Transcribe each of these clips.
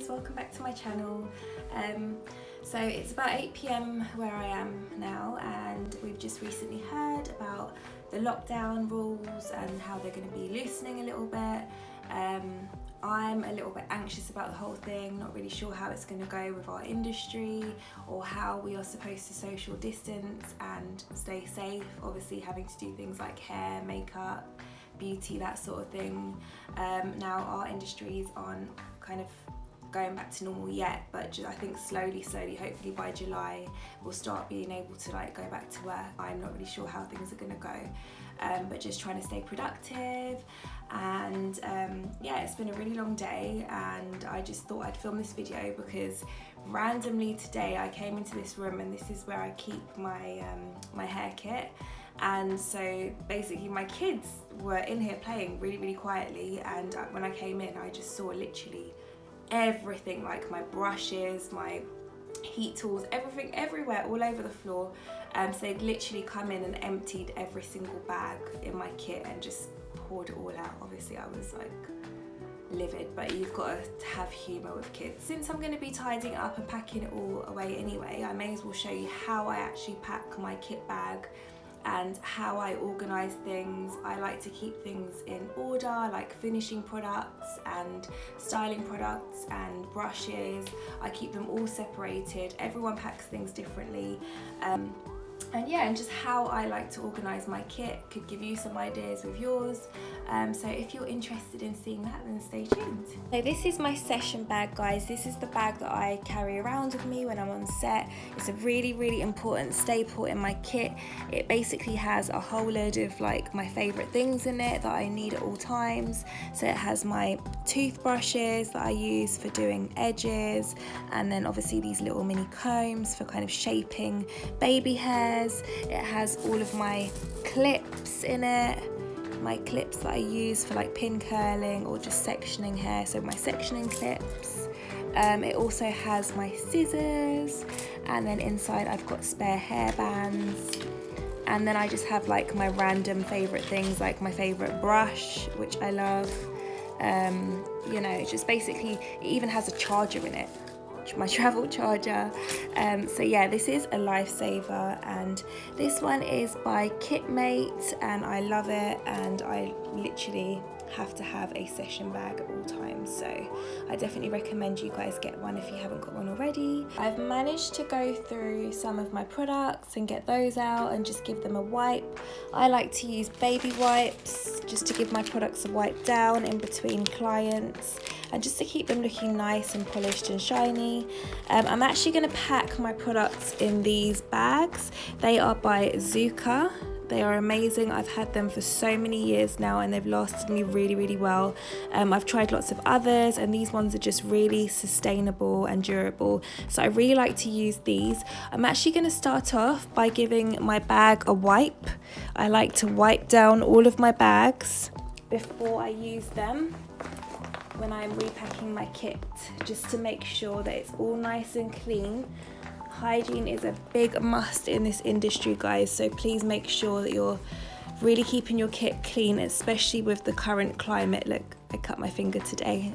guys, welcome back to my channel. So it's about 8 p.m. where I am now, and we've just recently heard about the lockdown rules and how they're going to be loosening a little bit. I'm a little bit anxious about the whole thing, not really sure how it's going to go with our industry or how we are supposed to social distance and stay safe, obviously having to do things like hair, makeup, beauty, that sort of thing. Now our industries aren't kind of going back to normal yet, but I think slowly, hopefully by July we'll start being able to go back to work. I'm not really sure how things are going to go, but just trying to stay productive. And yeah, it's been a really long day, and I just thought I'd film this video because randomly today I came into this room, and this is where I keep my my hair kit. And so basically my kids were in here playing really quietly, and when I came in I just saw literally everything, like my brushes, my heat tools, everything everywhere, all over the floor. So they'd literally come in and emptied every single bag in my kit and just poured it all out. Obviously I was like livid, but you've got to have humour with kids. Since I'm going to be tidying it up and packing it all away anyway, I may as well show you how I actually pack my kit bag and how I organise things. I like to keep things in order, like finishing products and styling products and brushes. I keep them all separated. Everyone packs things differently. And yeah, and just how I like to organise my kit could give you some ideas with yours. So if you're interested in seeing that, then stay tuned. So this is my session bag, guys. This is the bag that I carry around with me when I'm on set. It's a really important staple in my kit. It basically has a whole load of my favourite things in it that I need at all times. So it has my toothbrushes that I use for doing edges, and then obviously these little mini combs for kind of shaping baby hairs. It has all of my clips in it, my clips that I use for pin curling or just sectioning hair, so my sectioning clips. It also has my scissors, and then inside I've got spare hair bands. And then I just have my random favourite things, like my favourite brush, which I love. You know, just basically, it even has a charger in it, my travel charger. So yeah, this is a lifesaver, and this one is by Kitmate, and I love it, and I literally have to have a session bag at all times, so I definitely recommend you guys get one if you haven't got one already. I've managed to go through some of my products and get those out and just give them a wipe. I like to use baby wipes just to give my products a wipe down in between clients, and just to keep them looking nice and polished and shiny. I'm actually going to pack my products in these bags. They are by Zuka. They are amazing. I've had them for so many years now, and they've lasted me really well. I've tried lots of others, and these ones are just really sustainable and durable, so I really like to use these. I'm actually going to start off by giving my bag a wipe. I like to wipe down all of my bags before I use them when I'm repacking my kit, just to make sure that it's all nice and clean. Hygiene is a big must in this industry, guys, so please make sure that you're really keeping your kit clean, especially with the current climate. Look, I cut my finger today.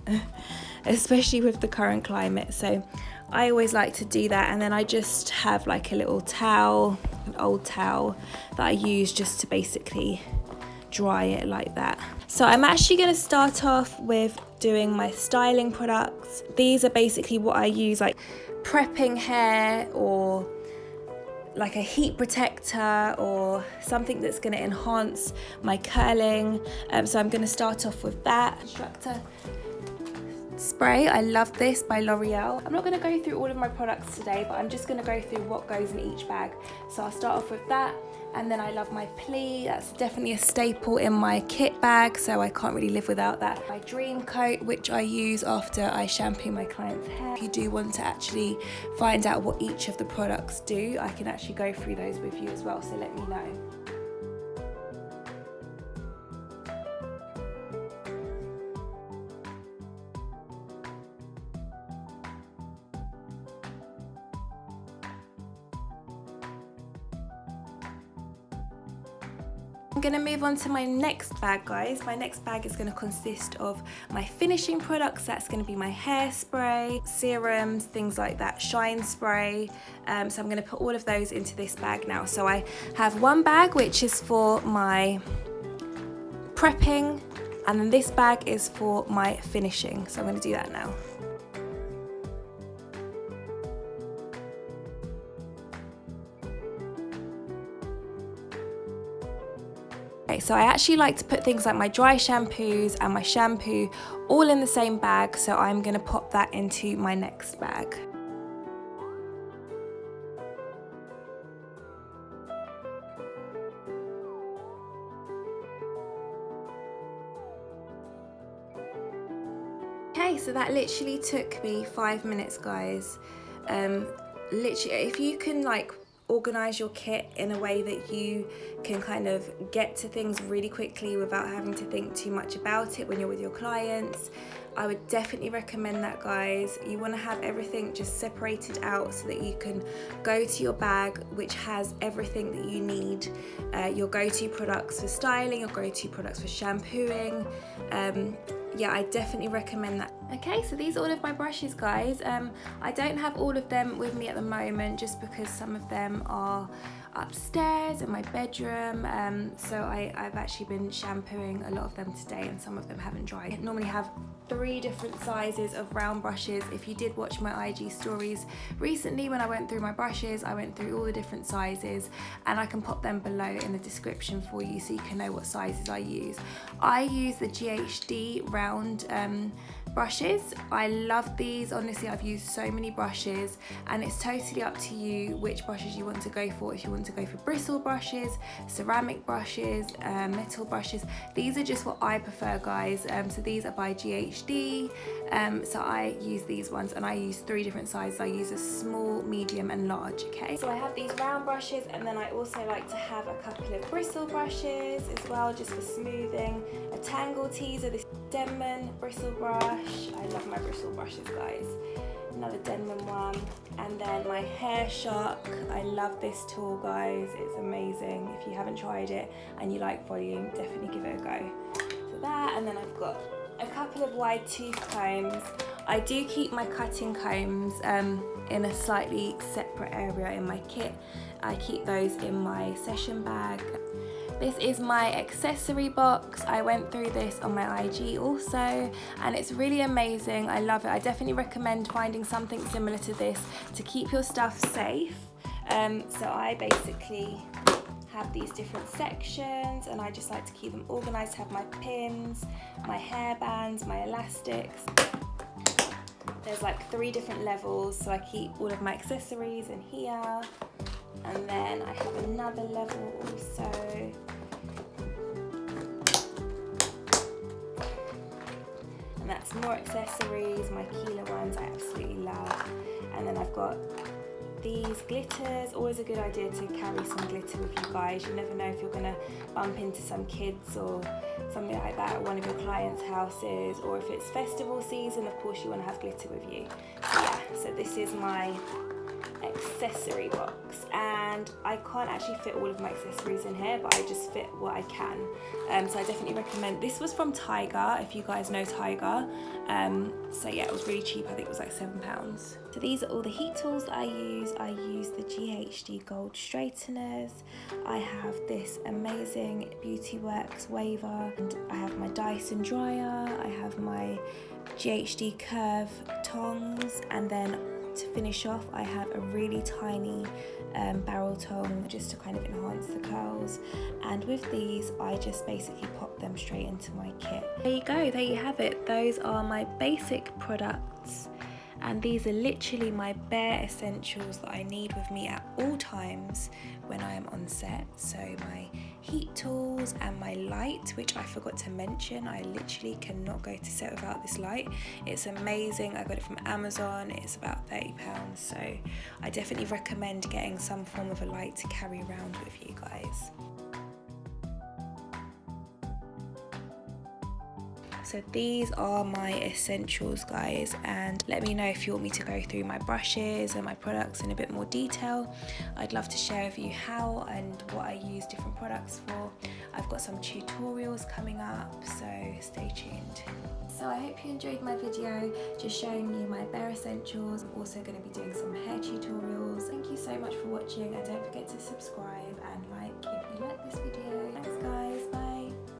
Especially with the current climate, so I always like to do that. And then I just have a little towel, an old towel that I use just to basically dry it like that. So I'm actually going to start off with doing my styling products. These are basically what I use, prepping hair, or a heat protector, or something that's going to enhance my curling. So I'm going to start off with that instructor spray. I love this, by L'Oreal. I'm not going to go through all of my products today, but I'm just going to go through what goes in each bag. So I'll start off with that. And then I love my Pli. That's definitely a staple in my kit bag, so I can't really live without that. My Dream Coat, which I use after I shampoo my client's hair. If you do want to actually find out what each of the products do, I can actually go through those with you as well, so let me know. I'm going to move on to my next bag, guys. My next bag is going to consist of my finishing products. That's going to be my hairspray, serums, things like that, shine spray. So I'm going to put all of those into this bag now. So I have one bag which is for my prepping, and then this bag is for my finishing. So I'm going to do that now. Okay, so I actually like to put things like my dry shampoos and my shampoo all in the same bag, so I'm going to pop that into my next bag. Okay, so that literally took me 5 minutes, guys. Literally, if you can like organize your kit in a way that you can kind of get to things really quickly without having to think too much about it when you're with your clients, I would definitely recommend that, guys. You want to have everything just separated out so that you can go to your bag which has everything that you need, your go-to products for styling, your go-to products for shampooing. Yeah, I definitely recommend that. Okay, so these are all of my brushes, guys. I don't have all of them with me at the moment just because some of them are upstairs in my bedroom. So I've actually been shampooing a lot of them today and some of them haven't dried. I normally have 3 different sizes of round brushes. If you did watch my IG stories recently when I went through my brushes, I went through all the different sizes, and I can pop them below in the description for you so you can know what sizes I use. I use the GHD round brushes. I love these. Honestly, I've used so many brushes, and it's totally up to you which brushes you want to go for. If you want to go for bristle brushes, ceramic brushes, metal brushes, these are just what I prefer, guys. So these are by GHD. So I use these ones, and I use 3 different sizes. I use a small, medium and large. Okay, so I have these round brushes, and then I also like to have a couple of bristle brushes as well, just for smoothing. A Tangle Teezer, this Denman bristle brush. I love my bristle brushes, guys. Another Denman one, and then my Hair Shark. I love this tool, guys. It's amazing. If you haven't tried it and you like volume, definitely give it a go. So that, and then I've got a couple of wide tooth combs. I do keep my cutting combs in a slightly separate area in my kit. I keep those in my session bag. This is my accessory box. I went through this on my IG also, and it's really amazing. I love it. I definitely recommend finding something similar to this to keep your stuff safe. So I basically have these different sections, and I just like to keep them organized, have my pins, my hair bands, my elastics. There's like 3 different levels, so I keep all of my accessories in here. And then I have another level also. And that's more accessories, my Kila ones I absolutely love. And then I've got these glitters. Always a good idea to carry some glitter with you guys. You never know if you're gonna bump into some kids or something like that at one of your clients' houses, or if it's festival season, of course you want to have glitter with you. So yeah, so this is my accessory box, and I can't actually fit all of my accessories in here, but I just fit what I can. So I definitely recommend. This was from Tiger, if you guys know Tiger. So yeah, it was really cheap. I think it was like £7. So these are all the heat tools that I use. I use the GHD Gold straighteners. I have this amazing Beauty Works waver, and I have my Dyson dryer. I have my GHD Curve tongs, and then to finish off, I have a really tiny barrel tong just to kind of enhance the curls. And with these, I just basically pop them straight into my kit. There you go, there you have it. Those are my basic products. And these are literally my bare essentials that I need with me at all times when I am on set. So my heat tools and my light, which I forgot to mention. I literally cannot go to set without this light. It's amazing. I got it from Amazon. It's about £30. So I definitely recommend getting some form of a light to carry around with you guys. So So these are my essentials, guys, and let me know if you want me to go through my brushes and my products in a bit more detail. I'd love to share with you how and what I use different products for. I've got some tutorials coming up, so stay tuned. So I hope you enjoyed my video just showing you my bare essentials. I'm also going to be doing some hair tutorials. Thank you so much for watching, and don't forget to subscribe and like if